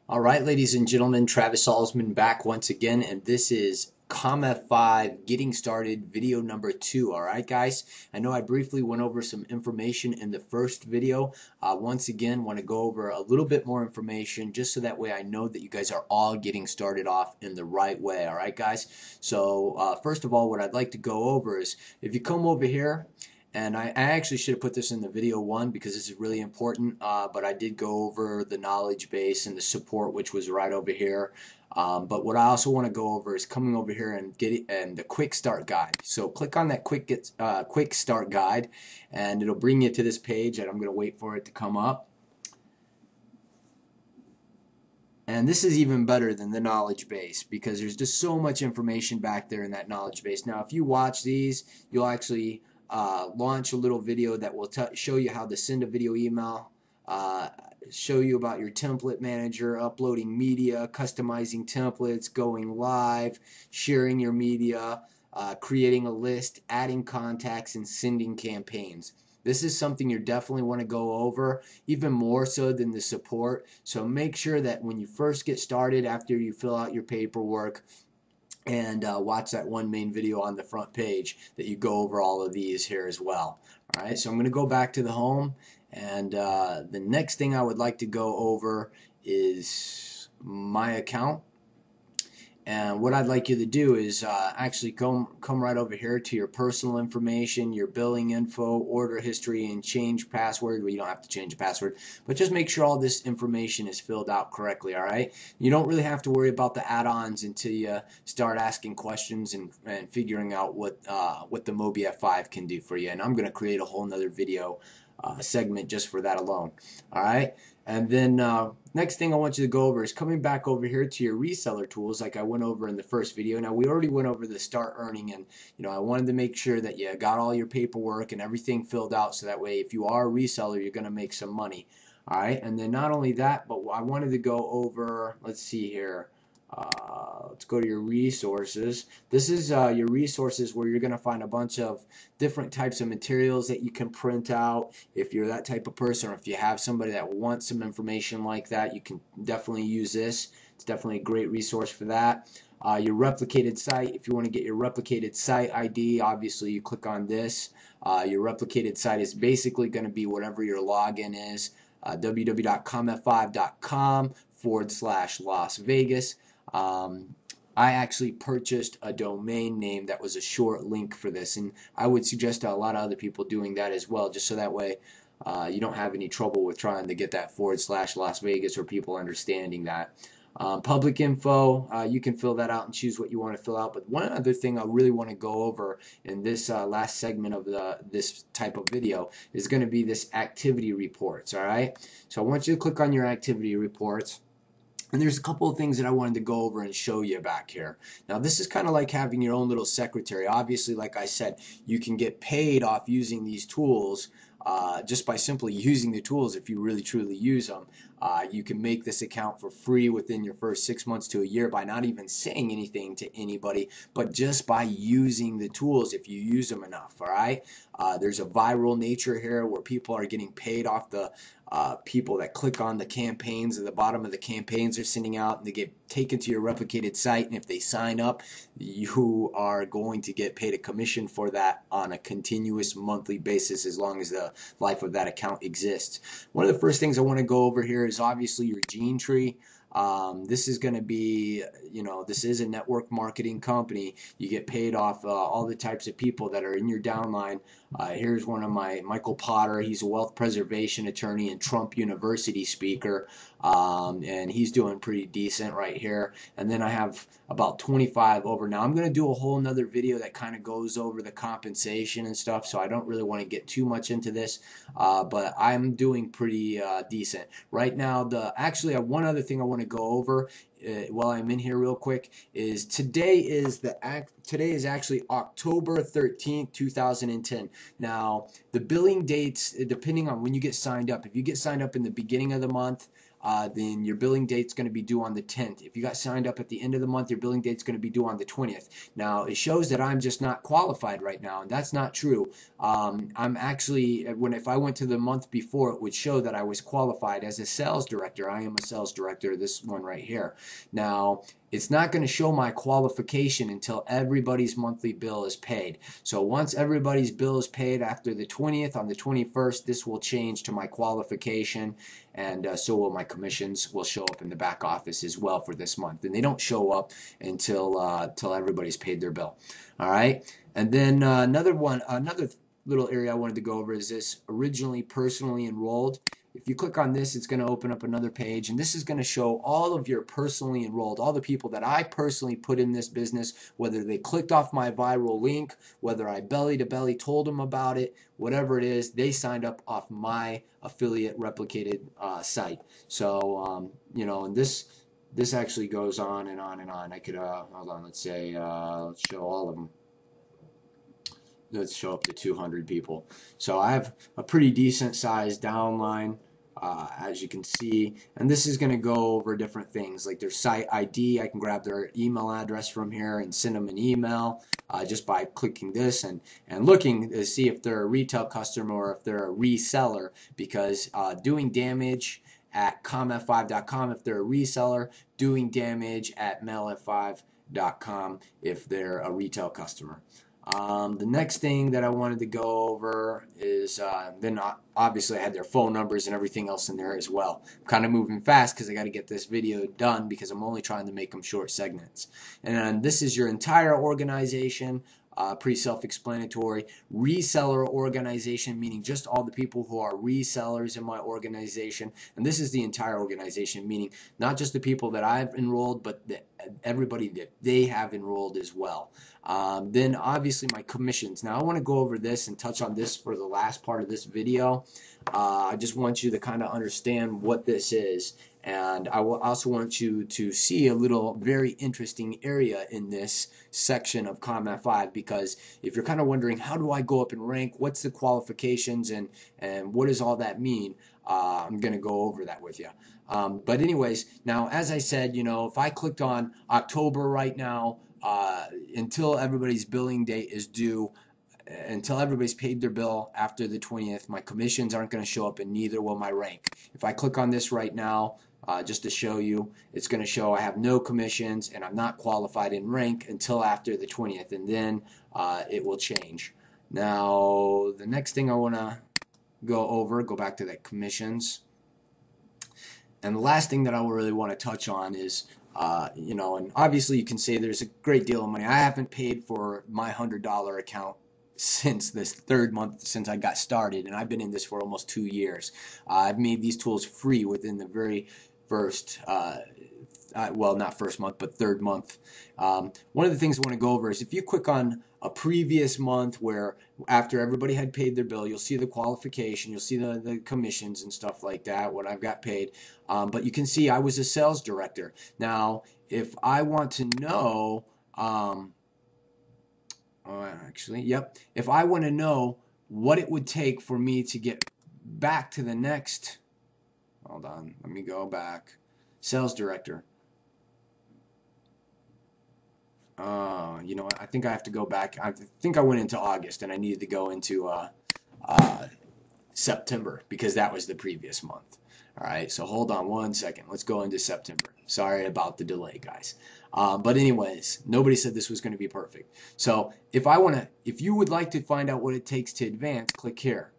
All right, ladies and gentlemen, Travis Salzman back once again, and this is COMF5 Getting Started video number 2. All right, guys, I know I briefly went over some information in the first video. Once again, want to go over a little bit more information just so that way I know that you guys are all getting started off in the right way. All right, guys. So first of all, what I'd like to go over is if you come over here. And I actually should have put this in the video one because this is really important, but I did go over the knowledge base and the support, which was right over here. But what I also want to go over is coming over here and the quick start guide. So click on that quick start guide, and it'll bring you to this page. And I'm going to wait for it to come up. And this is even better than the knowledge base because there's just so much information back there in that knowledge base. Now, if you watch these, you'll actually launch a little video that will show you how to send a video email, show you about your template manager, uploading media, customizing templates, going live, sharing your media, creating a list, adding contacts, and sending campaigns. This is something you definitely want to go over, even more so than the support. So make sure that when you first get started, after you fill out your paperwork, and watch that one main video on the front page, that you go over all of these here as well. All right, so I'm going to go back to the home, and the next thing I would like to go over is my account. And what I'd like you to do is actually come right over here to your personal information, your billing info, order history, and change password. Well, you don't have to change a password, but just make sure all this information is filled out correctly, all right? You don't really have to worry about the add-ons until you start asking questions and figuring out what the COMF5 can do for you. And I'm going to create a whole nother video segment just for that alone. All right, and then next thing I want you to go over is coming back over here to your reseller tools, like I went over in the first video. Now we already went over the start earning, and I wanted to make sure that you got all your paperwork and everything filled out, so that way if you are a reseller, you're going to make some money. All right, and then not only that, but I wanted to go over, let's see here. Let's go to your resources. This is your resources where you're going to find a bunch of different types of materials that you can print out. If you're that type of person, or if you have somebody that wants some information like that, you can definitely use this. It's definitely a great resource for that. Your replicated site, if you want to get your replicated site ID, obviously you click on this. Your replicated site is basically going to be whatever your login is, www.comf5.com/Las Vegas. I actually purchased a domain name that was a short link for this, and I would suggest a lot of other people doing that as well, just so that way you don't have any trouble with trying to get that /Las Vegas or people understanding that. Public info, you can fill that out and choose what you want to fill out. But one other thing I really want to go over in this last segment of this type of video is going to be this activity reports. All right, so I want you to click on your activity reports. And there's a couple of things that I wanted to go over and show you back here. Now, this is kind of like having your own little secretary. Obviously, like I said, you can get paid off using these tools just by simply using the tools. If you really truly use them, you can make this account for free within your first 6 months to a year by not even saying anything to anybody, but just by using the tools if you use them enough. All right, there's a viral nature here where people are getting paid off the people that click on the campaigns at the bottom of the campaigns they're sending out, and they get taken to your replicated site, and if they sign up, you are going to get paid a commission for that on a continuous monthly basis as long as the life of that account exists. One of the first things I want to go over here is obviously your gene tree. This is going to be, this is a network marketing company. You get paid off all the types of people that are in your downline. Here's one of Michael Potter. He's a wealth preservation attorney and Trump University speaker, and he's doing pretty decent right here. And then I have about 25 over. Now I'm going to do a whole nother video that kind of goes over the compensation and stuff, so I don't really want to get too much into this, but I'm doing pretty decent right now. Actually, one other thing I want to go over while I'm in here real quick is today is actually October 13th, 2010. Now, the billing dates, depending on when you get signed up. If you get signed up in the beginning of the month, then your billing date's going to be due on the 10th. If you got signed up at the end of the month, your billing date's going to be due on the 20th. Now, it shows that I'm just not qualified right now, and that's not true. I'm actually, if I went to the month before, it would show that I was qualified as a sales director. I am a sales director, this one right here. Now, it's not going to show my qualification until everybody's monthly bill is paid. So once everybody's bill is paid after the 20th, on the 21st, this will change to my qualification, and so will my commissions will show up in the back office as well for this month. And they don't show up until everybody's paid their bill. All right. And then another little area I wanted to go over is this originally personally enrolled. If you click on this, it's going to open up another page, and this is going to show all of your personally enrolled, all the people that I personally put in this business, whether they clicked off my viral link, whether I belly to belly told them about it, whatever it is, they signed up off my affiliate replicated site. So, you know, and this actually goes on and on and on. I could, hold on, let's say, let's show all of them. Let's show up to 200 people. So I have a pretty decent sized downline, as you can see, and this is going to go over different things like their site ID. I can grab their email address from here and send them an email just by clicking this and looking to see if they're a retail customer or if they're a reseller, because doing damage at COMF5.com if they're a reseller, doing damage at MailF5.com if they're a retail customer. The next thing that I wanted to go over is then obviously I had their phone numbers and everything else in there as well. I'm kind of moving fast because I got to get this video done because I'm only trying to make them short segments. And this is your entire organization. Pretty self-explanatory. Reseller organization, meaning just all the people who are resellers in my organization. And this is the entire organization, meaning not just the people that I've enrolled, but everybody that they have enrolled as well. Then obviously my commissions. Now I want to go over this and touch on this for the last part of this video. I just want you to kind of understand what this is. And I will also want you to see a little very interesting area in this section of COMF5, because if you're kind of wondering, how do I go up in rank? What's the qualifications and what does all that mean? I'm going to go over that with you. But anyways, now as I said, you know, if I clicked on October right now, until everybody's billing date is due, until everybody's paid their bill after the 20th, my commissions aren't going to show up, and neither will my rank. If I click on this right now, just to show you, it's going to show I have no commissions and I'm not qualified in rank until after the 20th, and then it will change. Now the next thing I want to go back to that commissions, and the last thing that I really want to touch on is you know, and obviously you can say there's a great deal of money. I haven't paid for my $100 account since this third month since I got started, and I've been in this for almost 2 years. I've made these tools free within the very first well, not first month, but third month. One of the things I want to go over is if you click on a previous month where after everybody had paid their bill, you'll see the qualification, you'll see the commissions and stuff like that, what I've got paid. But you can see I was a sales director. Now, if I want to know, actually, yep, if I want to know what it would take for me to get back to the next, hold on, let me go back, sales director. You know what, I think I have to go back. I think I went into August and I needed to go into September because that was the previous month. All right, so hold on one second. Let's go into September. Sorry about the delay, guys. But anyways, nobody said this was going to be perfect. So if you would like to find out what it takes to advance, click here.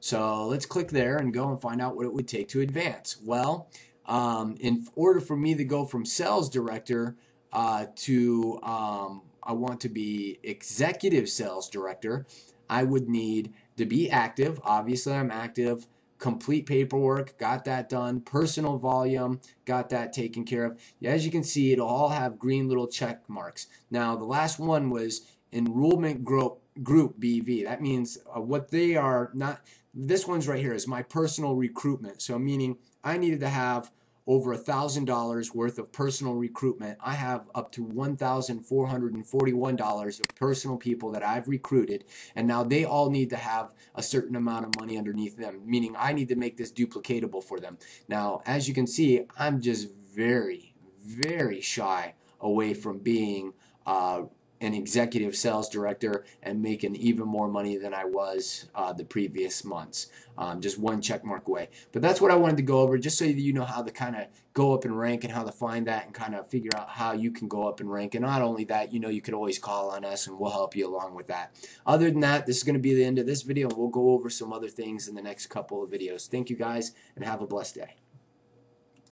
So let's click there and go and find out what it would take to advance. Well, in order for me to go from sales director to I want to be executive sales director, I would need to be active. Obviously, I'm active. Complete paperwork, got that done. Personal volume, got that taken care of. As you can see, it'll all have green little check marks. Now, the last one was enrollment group BV. That means what they are not. This one's right here is my personal recruitment. So meaning I needed to have over $1,000 worth of personal recruitment. I have up to $1,441 of personal people that I've recruited, and now they all need to have a certain amount of money underneath them, meaning I need to make this duplicatable for them. Now, as you can see, I'm just very, very shy away from being an executive sales director and making even more money than I was the previous months. Just one check mark away. But that's what I wanted to go over, just so that you know how to kind of go up in rank and how to find that and kind of figure out how you can go up in rank. And not only that, you could always call on us and we'll help you along with that. Other than that, this is going to be the end of this video, and we'll go over some other things in the next couple of videos. Thank you guys, and have a blessed day.